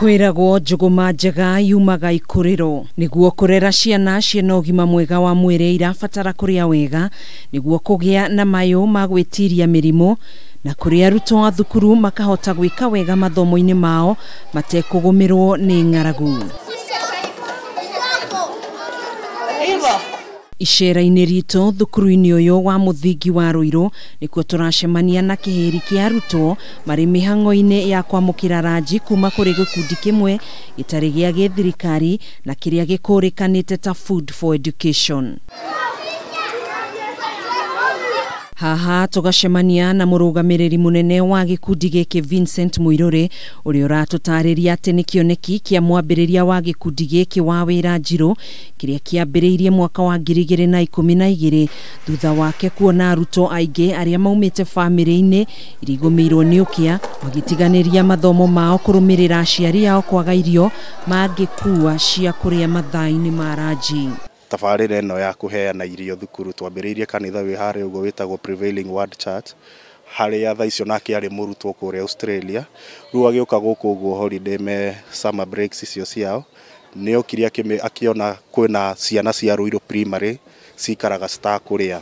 Kwiragwo njuguma njega yumaga ikuriro niguo kurera ciana ciena ũgima mwega wa mwĩrĩ irabatara kuria wega niguo kugia na mayo ma gwĩtiria mĩrimũ na kuria arutwo a thukuru makahota gwika wega mathomo-ini mao matekugumirwo ni ng'aragu. Icera-inĩ ritũ thukuru-inĩ ũyũ wa mũthingi wa Ruiru nĩkuo tũracemania na kĩhĩri kĩa arutwo marĩ mĩhang'o-inĩ ya kwamũkĩra ranji kuma kũrĩ gĩkundi kimwe gĩtarĩ gĩa gĩthirikari na kĩrĩa gĩkũrĩkanĩte ta Food for Education. Haha tugacemania na mũrũgamĩrĩri mũnene wa gĩkundi gĩkĩ Vincent Muiruri ũrĩa ũratũtarĩria atĩ nĩ kĩoneki kĩa mwambĩrĩria wa gĩkundi gĩkĩ wa wĩra njirũ kĩrĩa kĩambĩrĩirie mwaka wa 2012 thutha wake kuona arutwo aingĩ arĩa maumĩte bamĩrĩ-inĩ irigũmĩirwo nĩ ukia magĩtiganĩria mathomo mao kurumirira aciari ao kwaga irio mangĩkua cia kũrĩa mathaa-inĩ ma ranji. Tabarĩra ĩno ya kuheana irio thukuru twambĩrĩirie kanitha wĩ harĩa ũguo wĩtagwo Prevailing Word Church harĩa thaa icio nake arĩ mũrutwo kũrĩa Australia rĩu agĩũka gũkũ ũguo holiday me summer breaks icio ciao nĩ okire akĩona kwĩna ciana cia Ruiru primary cikaraga citakũrĩa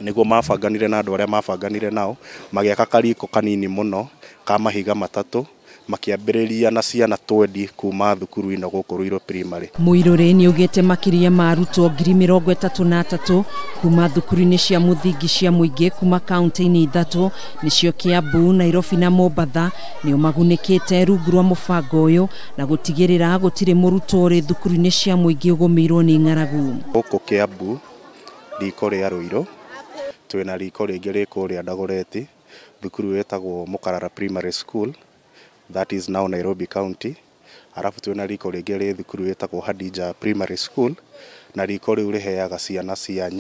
nĩguo mabanganire na andũ arĩa mabanganire nao magĩaka kariko kanini mũno ka mahiga matatũ makiambĩrĩria na ciana 20 kuma thukuru-inĩ gũkũ Ruiru primary. Muiruri nĩ ugĩte makĩria ma arutwo 33,000 kuma thukuru-inĩ cia mũthingi cia mũingĩ kuma kaunti-ini 3 nĩcio Kiambu, Nairobi na Mombasa nĩo magunĩkĩte rungu rwa mũbango ũyũ na gutigirira gũtirĩ mũrutwo ũrĩ thukuru-inĩ cia mũingĩ ũgũmĩirwo nĩ ng'aragu. Gũkũ Kiambu riko rĩa Ruiru twĩna riko rĩngĩ rĩkũrĩa Ndagoreti thukuru wĩtagwo Mũkarara Primary School that is now Nairobi County. Arafu twĩna riko rĩngĩ rĩ thukuru wĩtagwo Hadija Primary School na riko rĩu rĩheaga ciana cia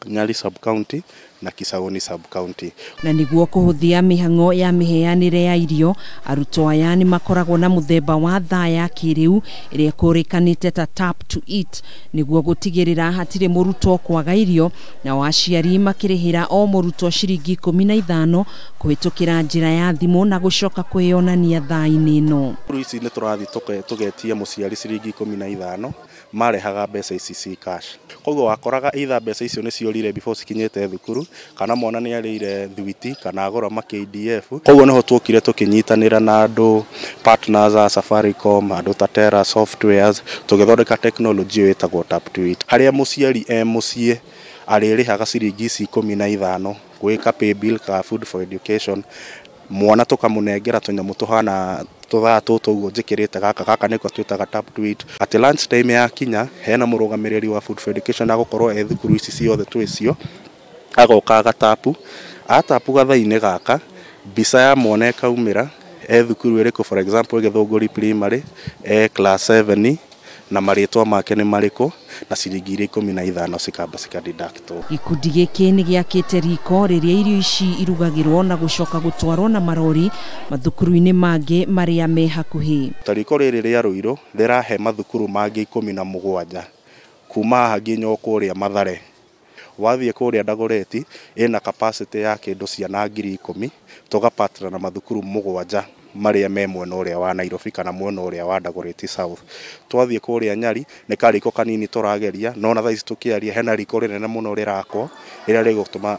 Nyali sub county na Kisauni sub county. Na niguo kuhuthia mihang'o ya miheanire ya irio arutwo aya ni makoragwo na muthemba wa thaa ya kiriu iria kũrĩkanĩte ta tap to eat niguo gutigirira hatirĩ mũrutwo kwaga irio na aciari makĩrĩhĩra o mũrutwo ciringi 15 kũhĩtũkĩra njĩra ya thimũ na gũcoka kwĩyonania thaa-inĩ ĩno. Ici nĩ tũrathi tugetia mũciari ciringi 15 marehaga mbeca ici ci cash. Koguo wakoraga either mbeca icio nĩ ciorire before cikinyĩte thukuru kana mwana nĩ arĩire thwiti kana agora ma KDF. Koguo nĩho twokire tũkĩnyitanĩra na andũ partners a Safaricom, andũ ta Terra Softwares tũgĩthondeka technology ĩtagwo tap to eat harĩa mũciari mũciĩ arĩrĩhaga ciringi 15 gwĩka pay bill ka Food for Education mwana tukamũnengera tũnyamũ tuhana tuthaa tũtũ ũguo njĩkĩrĩte gaka nĩko twĩtaga tap to eat. At lunch time ya kinya hena mũrũgamĩrĩri wa Food for Education agũkorwo thukuru ici ciothe twĩcio agoka agatapu atapu gathaa-inĩ gaka mbica ya mwana ĩkaumĩra thukuru ĩrĩkũ for example Gĩthũngũri primary class 7 na marĩtwa make nĩ marĩkũ na ciringi 15 cikamba cikadeductwo. Gikundi gĩkĩ nĩ gĩakĩte riko rĩrĩa irio ici irugagĩrwo na gũcoka gũtwarwo na marori mathukuru-inĩ mangĩ marĩa me hakuhĩ. Tariko rĩrĩ rĩa Ruiru rĩrahe mathukuru mangĩ 17 kuma haha nginya kũrĩa Mathare. Wathiĩ kũrĩa Ndagoreti ĩna capacity ya kĩndũ ciana 10,000 tũgapatana na mathukuru 7 marĩa me mwena ũrĩa wa Nairobi kana mwena ũrĩa wa Ndagoreti South. Twathiĩ kũrĩa Nyali nĩ kariko kanini tũrageria no na thaa ici tũkĩaria hena riko rĩnene mũno rĩrakwo rĩrĩa rĩgũtũma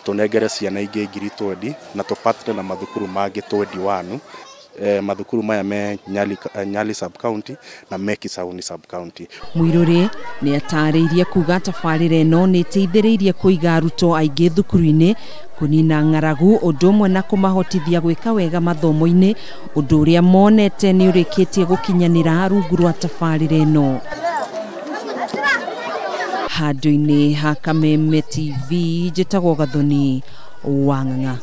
tũnengere ciana ingĩ 20,000 na tũpatane na mathukuru mangĩ 21 mathukuru maya me Nyali sub county na me Kisauni sub county. Muiruri nĩ atarĩirie kuga tabarĩra ĩno nĩ ĩteithĩrĩirie kũiga arutwo aingĩ thukuru-inĩ kunina ng'aragu ũndũ ũmwe na kũmahotithia gwĩka wega mathomo-inĩ ũndũ ũrĩa monete nĩ ũrĩkĩtie gũkinyanĩra rungu rwa tabarĩra ĩno. Handũ-inĩ ha Kameme TV njĩtagwo Gathoni wa Ng'ang'a.